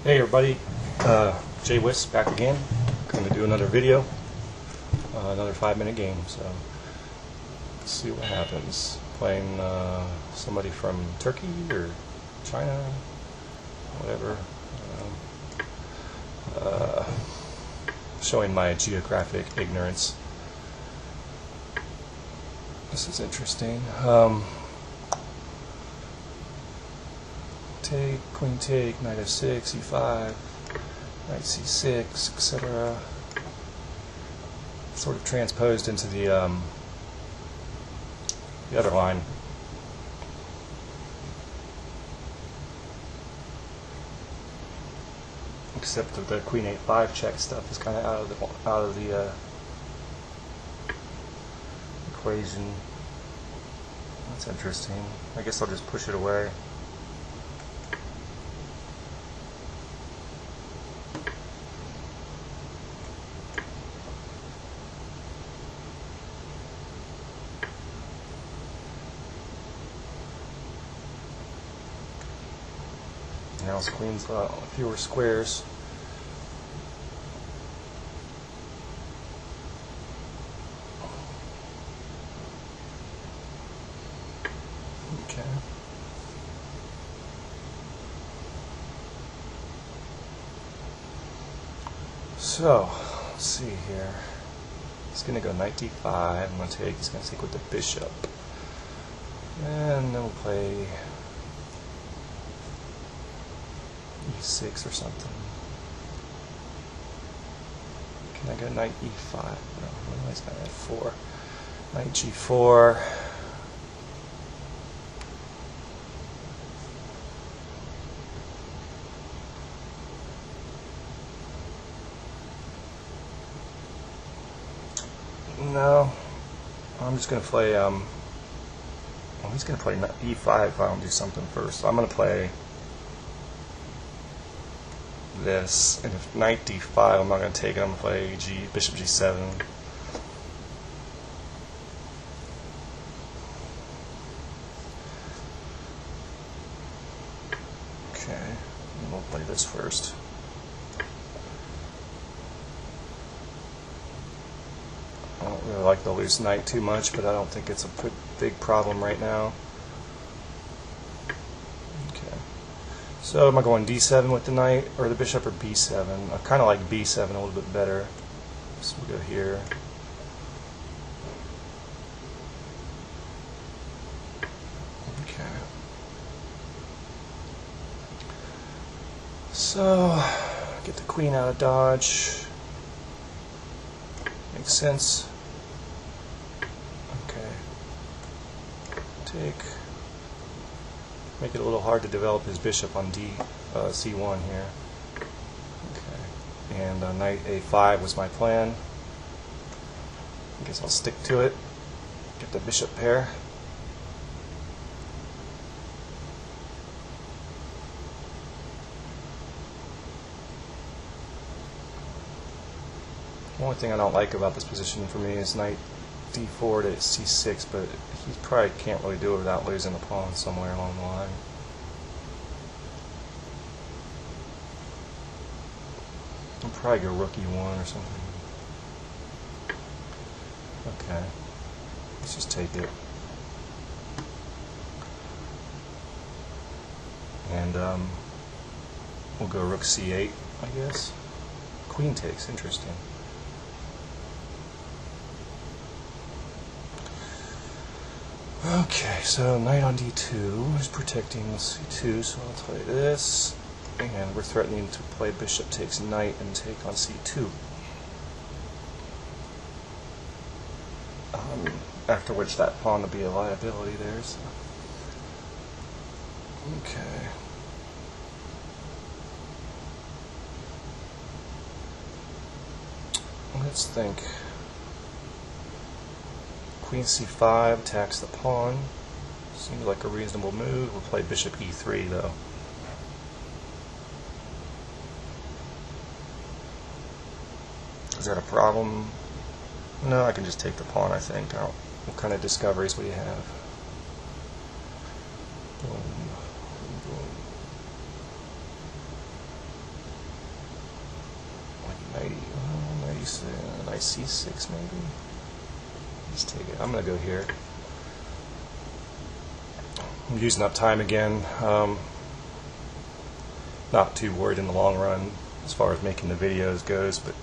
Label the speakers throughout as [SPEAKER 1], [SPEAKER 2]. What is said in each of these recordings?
[SPEAKER 1] Hey everybody, Jay Wiss back again. Going to do another video, another 5-minute game. So let's see what happens. Playing somebody from Turkey or China, whatever. Showing my geographic ignorance. This is interesting. Take, queen take, knight f6, e5, knight c6, etc. Sort of transposed into the other line. Except that the queen a5 check stuff is kind of out of the equation. That's interesting. I guess I'll just push it away. Now his queen's fewer squares. Okay. So, let's see here. He's going to go knight d5. I'm going to take. He's going to take with the bishop, and then we'll play e6 or something. Can I go knight e5? No, he's got f4. Knight g4. No, I'm just going to play, well, he's going to play e5 if I don't do something first. So I'm going to play this, and if knight d5, I'm not going to take it. I'm going to play bishop g7. Okay, and we'll play this first. I don't really like the loose knight too much, but I don't think it's a big problem right now. Okay. So am I going d7 with the knight or the bishop, or b7? I kind of like b7 a little bit better. So we'll go here. Okay. So get the queen out of dodge. Makes sense. Okay. Take. Make it a little hard to develop his bishop on c1 here. Okay. And knight a5 was my plan. I guess I'll stick to it. Get the bishop pair. The only thing I don't like about this position for me is knight d4 to c6, but he probably can't really do it without losing a pawn somewhere along the line. I'll probably go rook e1 or something. Okay, let's just take it. And we'll go rook c8, I guess. Queen takes, interesting. Okay, so knight on d2 is protecting c2, so I'll play this, and we're threatening to play bishop takes knight and take on c2. After which that pawn would be a liability there. So. Okay. Let's think. Queen c5 attacks the pawn. Seems like a reasonable move. We'll play bishop e3 though. Is that a problem? No, I can just take the pawn, I think. What kind of discoveries will you have? Boom, boom. knight c6 maybe. Let's take it. I'm going to go here. I'm using up time again. Not too worried in the long run as far as making the videos goes, but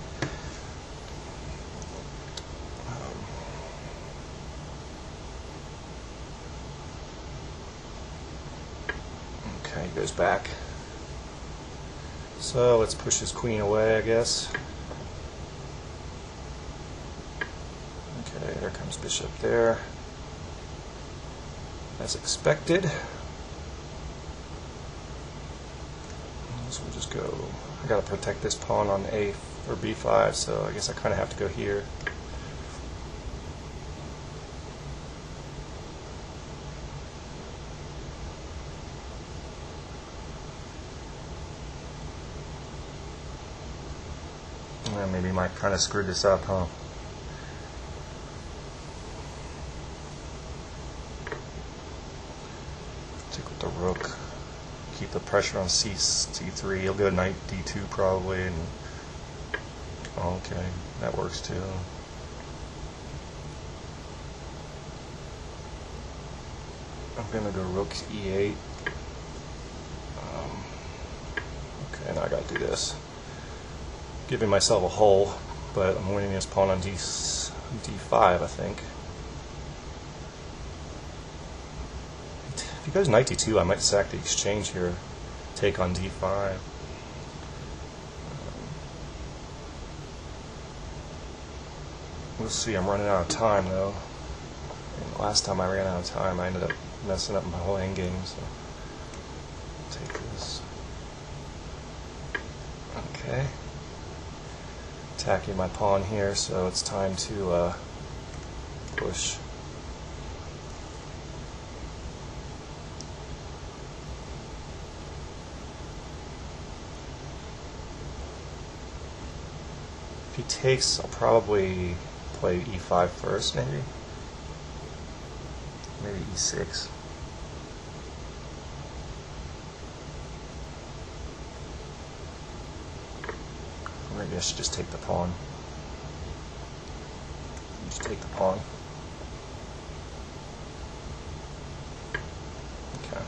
[SPEAKER 1] okay, he goes back. So let's push his queen away, I guess. Okay, there comes bishop there, as expected. So we'll just go. I gotta protect this pawn on A or B5, so I guess I kind of have to go here. Maybe might kind of screw this up, huh? Take with the rook. Keep the pressure on C3. He'll go knight D2 probably, and okay, that works too. I'm gonna go rook E8. Okay, now I gotta do this. Giving myself a hole, but I'm winning this pawn on D5, I think. If he goes knight D2, I might sack the exchange here, take on D5. We'll see. I'm running out of time though. And last time I ran out of time, I ended up messing up my whole endgame. So take this. Okay. Attacking my pawn here, so it's time to push. If he takes, I'll probably play E5 first, maybe. Maybe E6. Maybe I should just take the pawn. Just take the pawn. Okay.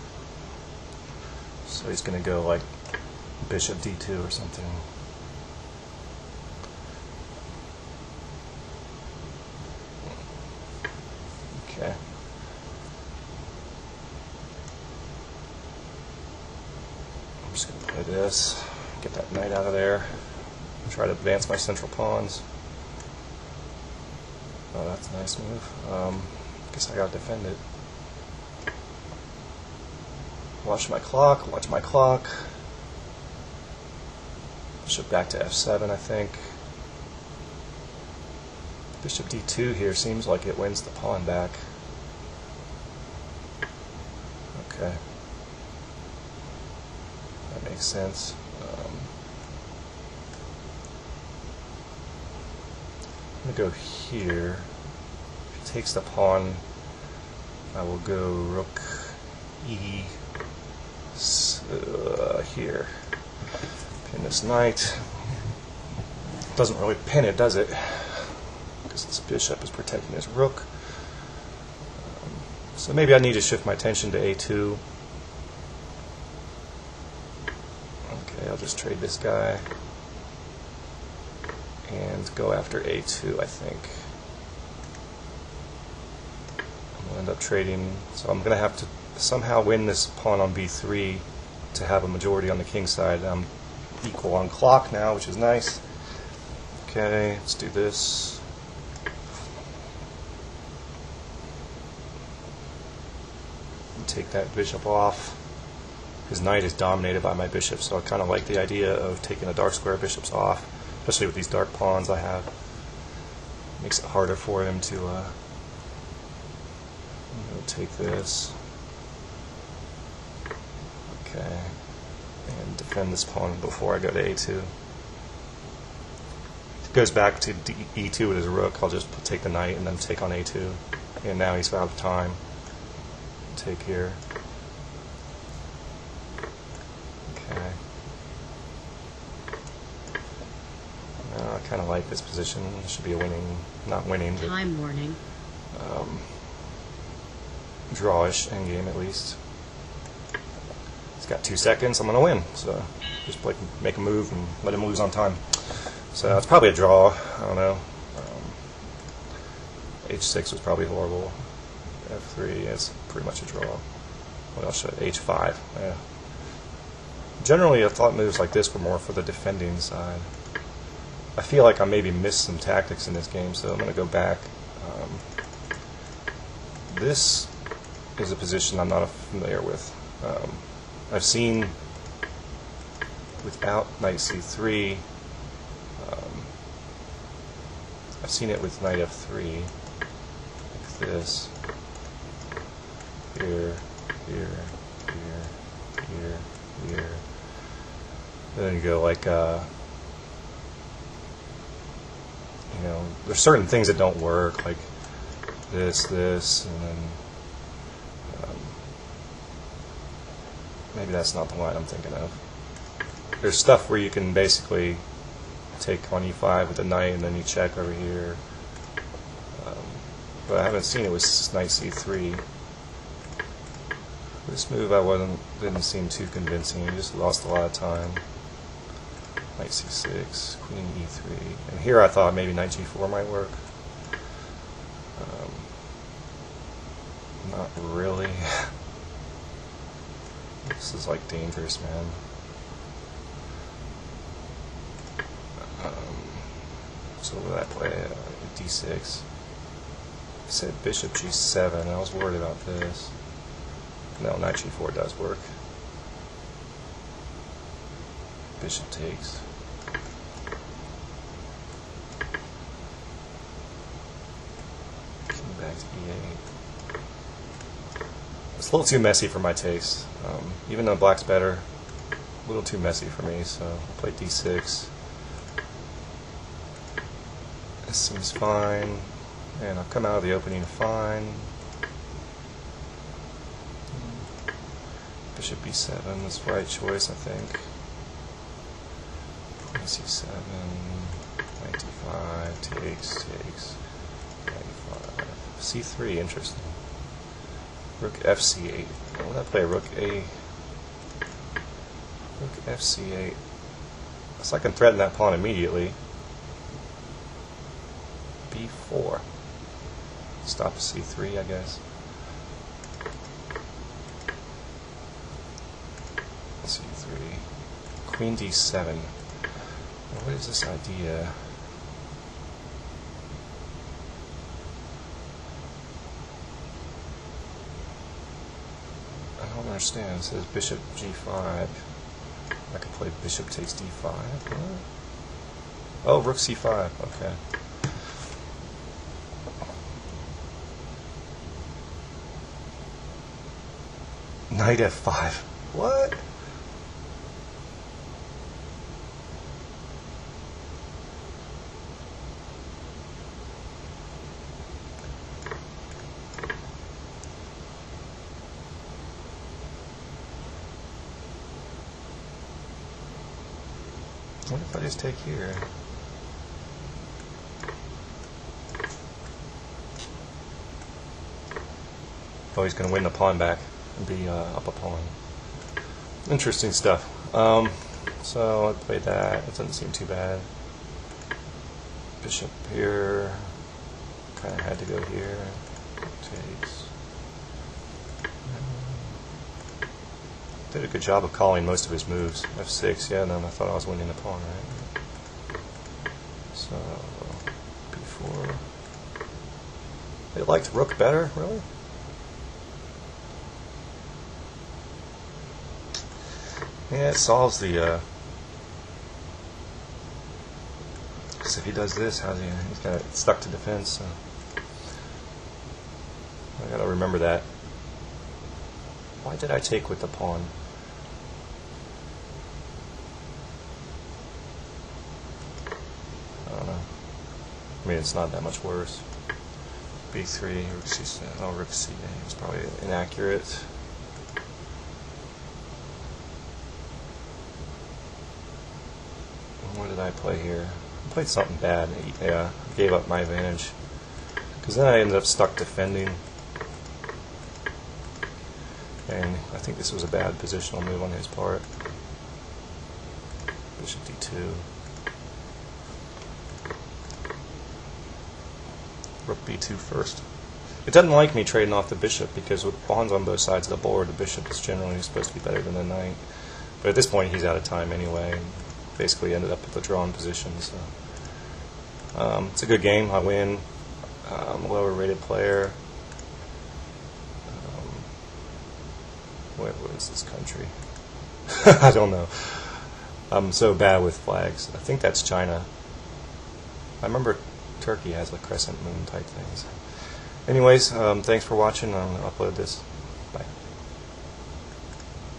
[SPEAKER 1] So he's going to go like bishop D2 or something. Okay. I'm just going to play this. Get that knight out of there. Try to advance my central pawns. Oh, that's a nice move. Guess I gotta defend it. Watch my clock, watch my clock. Bishop back to F7, I think. Bishop D2 here seems like it wins the pawn back. Okay. That makes sense. I'm going to go here. If he takes the pawn, I will go rook E here. Pin this knight. Doesn't really pin it, does it? Because this bishop is protecting his rook. So maybe I need to shift my attention to A2. Okay, I'll just trade this guy and go after A2, I think. I'm going to end up trading, so I'm going to have to somehow win this pawn on B3 to have a majority on the king side. I'm equal on clock now, which is nice. Okay, let's do this. Take that bishop off. His knight is dominated by my bishop, so I kind of like the idea of taking the dark square bishops off. Especially with these dark pawns I have. Makes it harder for him to I'm going to take this. Okay. And defend this pawn before I go to A2. If it goes back to E2 with his rook, I'll just take the knight and then take on A2. And now he's out of time. Take here. Okay. kind of like this position. It should be a winning, not winning, but
[SPEAKER 2] Time warning.
[SPEAKER 1] drawish endgame at least. He's got 2 seconds. I'm gonna win. So just make a move and let him lose on time. So it's probably a draw. I don't know. H6 was probably horrible. F3 is pretty much a draw. What else should H5? Yeah. Generally, I thought moves like this were more for the defending side. I feel like I maybe missed some tactics in this game, so I'm going to go back. This is a position I'm not familiar with. I've seen without knight c3. I've seen it with knight f3, like this. Here, here, here, here, here. And then you go like, you know, there's certain things that don't work, like this, and then maybe that's not the line I'm thinking of. There's stuff where you can basically take on e5 with the knight, and then you check over here. But I haven't seen it with knight c3. This move didn't seem too convincing. You just lost a lot of time. Knight c6, queen e3, and here I thought maybe knight g4 might work. Not really. This is like dangerous, man. So what did I play? D6. I said bishop g7. I was worried about this. No, knight g4 does work. Bishop takes. King back to e8. It's a little too messy for my taste. Even though black's better, a little too messy for me, so I'll play d6. This seems fine, and I've come out of the opening fine. Bishop b7 is the right choice, I think. Queen c7, knight d5, takes, knight e5. c3, interesting. Rook fc8. What did I play? Rook fc8. So I can threaten that pawn immediately. b4. Stop c3, I guess. c3. Queen d7. Now, what is this idea? I don't understand. It says bishop g5. I could play bishop takes d5. What? Oh, rook c5. Okay. Knight f5. What? What if I just take here? Oh, he's going to win the pawn back and be up a pawn. Interesting stuff. So I played that. It doesn't seem too bad. Bishop here. Kind of had to go here. Takes. Did a good job of calling most of his moves. F6, yeah, and then I thought I was winning the pawn, right? So, b4. They liked rook better, really? Yeah, it solves the, because if he does this, how's he's got it stuck to defense, so I gotta remember that. Why did I take with the pawn? I don't know. I mean, it's not that much worse. b3, rook c7, oh, rook c8 is probably inaccurate. What did I play here? played something bad. Yeah, gave up my advantage. Because then I ended up stuck defending. And I think this was a bad positional move on his part. Bishop d2. Rook b2 first. It doesn't like me trading off the bishop because with pawns on both sides of the board, the bishop is generally supposed to be better than the knight. But at this point, he's out of time anyway. And basically ended up with a drawn position. So it's a good game. I win. I'm a lower rated player. What is this country? I don't know. I'm so bad with flags. I think that's China. I remember Turkey has like crescent moon type things. Anyways, thanks for watching. I'm going to upload this.